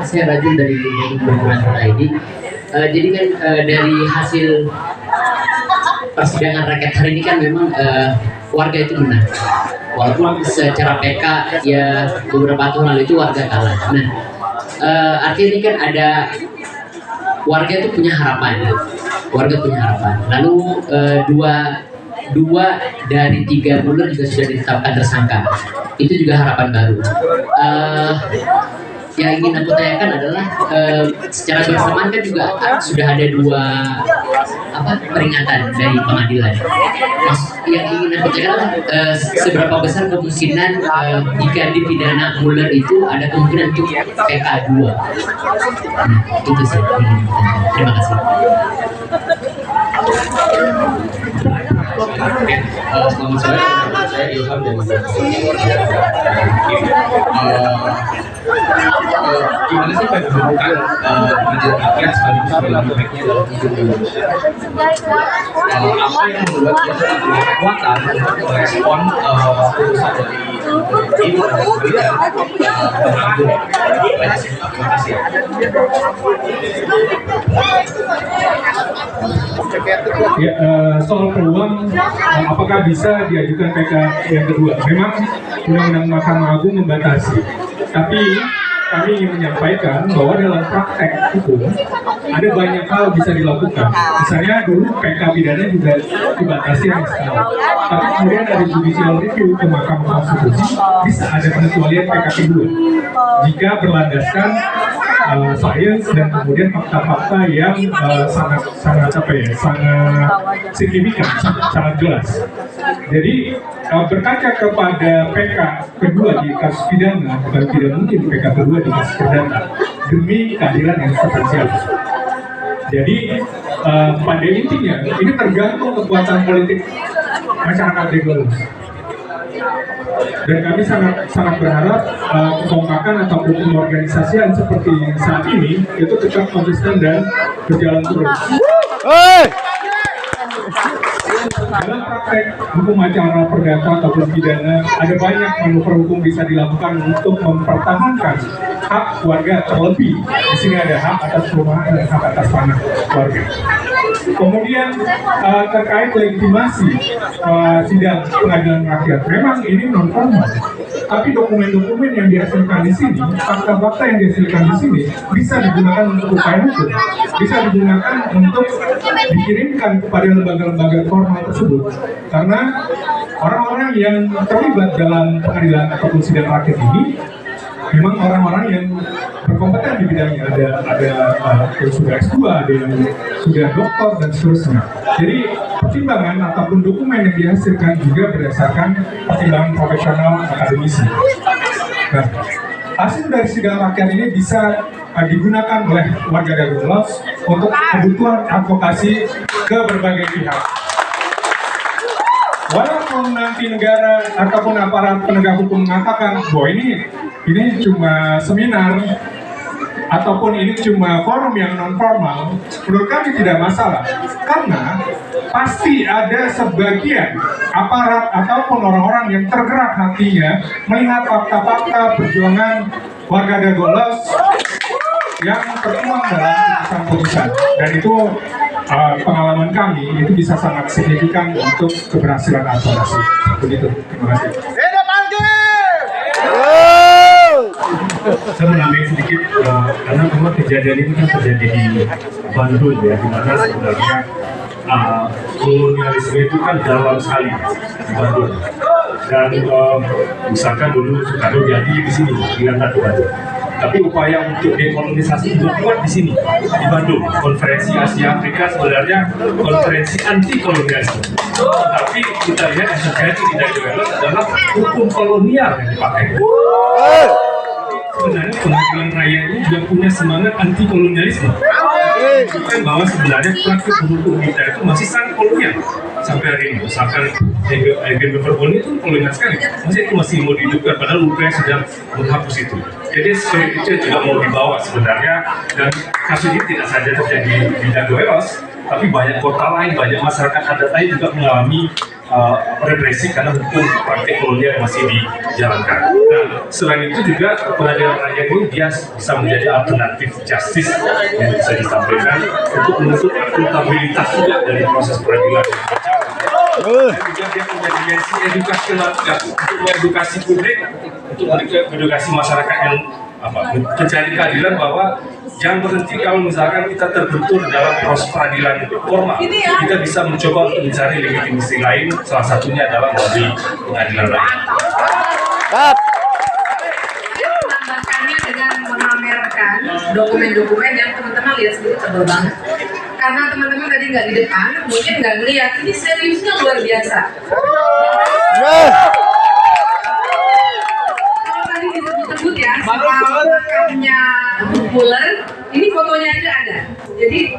saya Rajul dari Perhimpunan.id. Jadi kan dari hasil persidangan rakyat hari ini kan memang warga itu menang. Walaupun secara PK ya beberapa tahun lalu itu warga kalah. Nah, artinya ini kan ada warga itu punya harapan. Warga punya harapan. Lalu dua dari 3 bulan juga sudah ditetapkan tersangka. Itu juga harapan baru. Yang ingin aku tanyakan adalah secara bersamaan kan juga sudah ada 2 peringatan dari pengadilan. Yang ingin aku tanyakan adalah seberapa besar kemungkinan jika dipidana Muller itu ada kemungkinan untuk PK 2. Itu sih. Terima kasih. Selamat sore, saya Ilham dari gimana sih Pak menemukan pengadilan rakyat sekaligus dalam efeknya dalam hukum Indonesia? Apa yang membuat kita sangat punya kekuatan untuk merespon putusan dari ini dan kemudian mengagung? Terima kasih. Ya, soal peluang apakah bisa diajukan PK yang kedua? Memang Undang-Undang Mahkamah Agung membatasi, tapi kami ingin menyampaikan bahwa dalam praktek hukum ada banyak hal bisa dilakukan. Misalnya dulu PK pidana juga dibatasi hanya setahun, tapi kemudian ada judicial review ke Mahkamah Konstitusi, bisa ada pengecualian PK kedua jika berlandaskan sains dan kemudian fakta-fakta yang sangat signifikan, sangat jelas. Jadi berkaca kepada PK kedua di kasus pidana, bukan tidak mungkin PK kedua di kasus perdata demi keadilan yang substansial. Jadi pada intinya ini tergantung kekuatan politik masyarakat Degolus. Dan kami sangat berharap kekompakan ataupun organisasian seperti saat ini itu tetap konsisten dan berjalan terus. Dalam praktek hukum acara perdata ataupun pidana ada banyak manuver hukum bisa dilakukan untuk mempertahankan hak warga, terlebih di sini ada hak atas perumahan dan hak atas tanah warga. Kemudian terkait legitimasi sidang pengadilan rakyat, memang ini non formal, tapi dokumen-dokumen yang dihasilkan di sini, fakta-fakta yang dihasilkan di sini bisa digunakan untuk upaya hukum, bisa digunakan untuk dikirimkan kepada lembaga-lembaga formal tersebut, karena orang-orang yang terlibat dalam pengadilan ataupun sidang rakyat ini memang orang-orang yang berkompeten di bidangnya, ada yang sudah S2, ada yang sudah doktor dan seterusnya. Jadi pertimbangan ataupun dokumen yang dihasilkan juga berdasarkan pertimbangan profesional akademisi. Nah, hasil dari sidang rakyat ini bisa digunakan oleh warga Dagolos untuk kebutuhan advokasi ke berbagai pihak. Walaupun nanti negara ataupun aparat penegak hukum mengatakan bahwa ini cuma seminar ataupun ini cuma forum yang non formal, menurut kami tidak masalah, karena pasti ada sebagian aparat ataupun orang-orang yang tergerak hatinya melihat fakta-fakta perjuangan warga Dagolos yang tertuang dalam putusan-putusan, dan itu pengalaman kami itu bisa sangat signifikan untuk keberhasilan advokasi. Begitu. Terima kasih. Saya menambah sedikit karena memang kejadian ini kan terjadi di Bandung ya, di mana sebenarnya kolonialisme itu kan dalam sekali di Bandung. Dan misalkan dulu Soekarno jadi di sini di Bandung. Tapi upaya untuk dekolonisasi juga kuat di sini di Bandung. Konferensi Asia Afrika sebenarnya konferensi anti kolonialisme. Tapi kita lihat yang terjadi di Dagolos adalah hukum kolonial yang dipakai. Sebenarnya pengadilan raya ini juga punya semangat anti kolonialisme. Menunjukkan bahwa sebenarnya praktik hukum kita itu masih sangat kolonial sampai hari ini. Misalkan Hague Verbond itu kolonial sekali, masih mau dihidupkan padahal UPS sudah menghapus itu. Jadi itu juga mau dibawa sebenarnya, dan kasus ini tidak saja terjadi di Dagolos, tapi banyak kota lain, banyak masyarakat adat lain juga mengalami represi karena hukum praktik kolonial masih dijalankan. Nah, selain itu juga pengadilan rakyat ini dia bisa menjadi alternatif justice yang bisa disampaikan untuk menuntut akuntabilitas juga dari proses peradilan. Dan juga dia punya dimensi edukasional juga untuk mengedukasi publik, untuk mengedukasi masyarakat yang mencari keadilan bahwa jangan berhenti kalau misalkan kita terbentur dalam proses peradilan formal. Kita bisa mencoba untuk mencari legitimasi lain, salah satunya adalah melalui pengadilan rakyat. Menambahkannya dengan memamerkan dokumen-dokumen yang teman-teman lihat sendiri tebal banget. Karena teman-teman tadi nggak di depan, mungkin nggak ngeliat, ini seriusnya luar biasa. Kalau tadi disebut-sebut ya, soal makamnya Mueller, ini fotonya aja ada. Jadi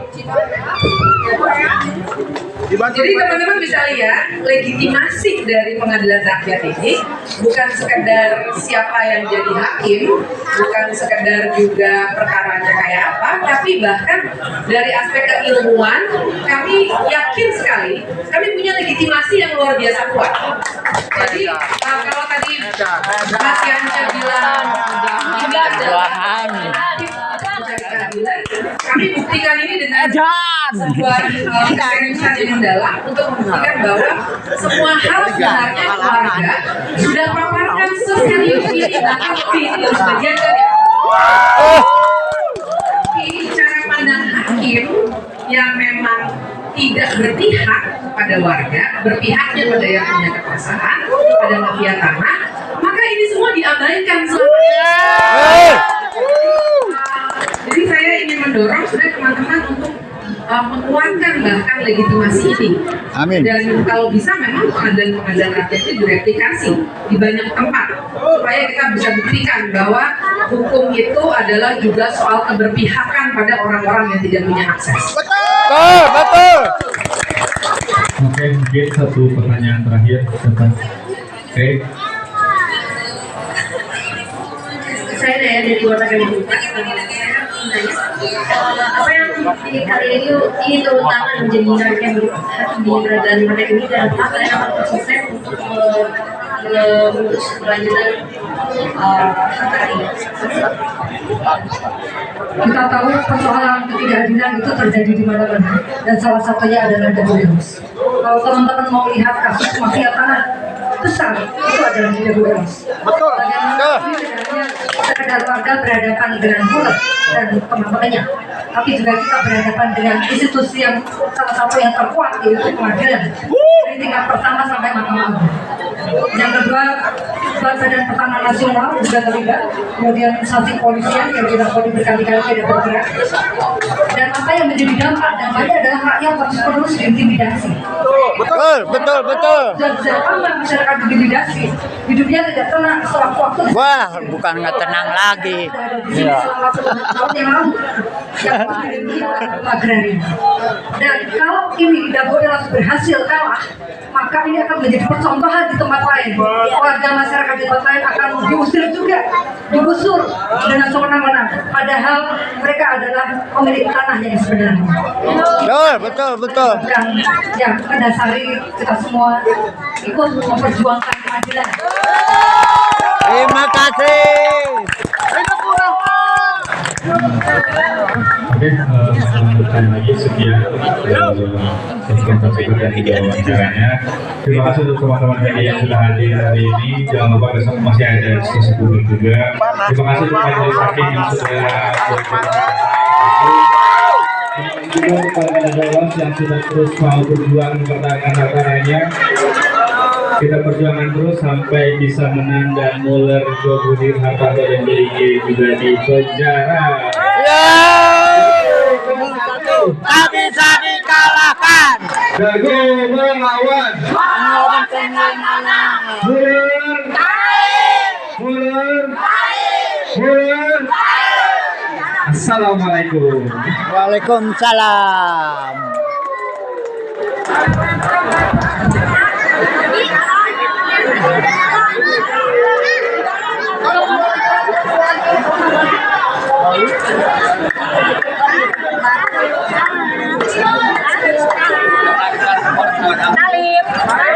teman-teman bisa lihat legitimasi dari pengadilan rakyat ini bukan sekedar siapa yang jadi hakim, bukan sekedar juga perkaranya kayak apa, tapi bahkan dari aspek keilmuan kami yakin sekali kami punya legitimasi yang luar biasa kuat. Jadi kalau tadi Mas Yanca bilang tidak ada kami buktikan ini dengan sebuah keseriusan yang mendalam untuk membuktikan bahwa semua hal sebenarnya keluarga sudah paparkan seserius ini, bahkan lebih itu sebagian kan ya. Tapi cara pandang hakim yang memang tidak berpihak pada warga, berpihaknya pada yang punya kekuasaan, pada mafia tanah, maka ini semua diabaikan selama ini. Jadi saya ingin mendorong sudah teman-teman untuk menguatkan bahkan legitimasi ini. Amin. Dan kalau bisa memang pengadilan rakyat itu direplikasi di banyak tempat supaya kita bisa buktikan bahwa hukum itu adalah juga soal keberpihakan pada orang-orang yang tidak punya akses. Betul. Oke, mungkin satu pertanyaan terakhir tentang Saya dari Kota Kementerian apa yang kali ini ingin terutama menjadi hakim di peradilan mereka ini dan apa yang akan konsisten untuk mengurus kelanjutan hak ini. Kita tahu persoalan ketidakadilan itu terjadi di mana-mana dan salah satunya adalah di Deus. Kalau teman-teman mau lihat kasus mafia tanah besar itu adalah di Deus. Betul. Sekedar warga berhadapan dengan Mueller dan teman-temannya, tapi juga kita berhadapan dengan institusi yang salah satu yang terkuat yaitu pengadilan dari tingkat pertama sampai Mahkamah Agung. Yang kedua, Badan Pertahanan Nasional juga terlibat, kemudian instansi kepolisian yang dilakukan berkali-kali tidak bergerak. Dan apa yang menjadi dampaknya adalah rakyat terus diintimidasi. Betul. Dan zaman masyarakat diintimidasi, hidupnya tidak tenang sewaktu-waktu. Wah, bukan nggak tenang lagi. Selama 10 tahun yang lalu, yang agraria. Dan kalau ini Dagoelas berhasil kalah, maka ini akan menjadi percontohan di tempat lain. Warga masyarakat di tempat lain akan diusir juga, digusur dengan sewenang-wenang. Padahal mereka adalah pemilik tanah yang sebenarnya. Betul. Dan yang mendasari kita semua ikut memperjuangkan keadilan. Terima kasih. Oke, lanjutkan lagi sekian segmen dan juga wawancaranya. Terima kasih untuk teman-teman media yang sudah hadir hari ini. Jangan lupa besok masih ada diskusi publik juga. Terima kasih untuk majelis hakim yang sudah juga para dewas yang sudah terus mau berjuang mempertahankan hartanya. Kita perjuangan terus sampai bisa menang dan Mueller Jobudir Hartanto dan DIY juga di penjara. Tak bisa dikalahkan. Dago melawan Mueller. Assalamualaikum. Waalaikumsalam.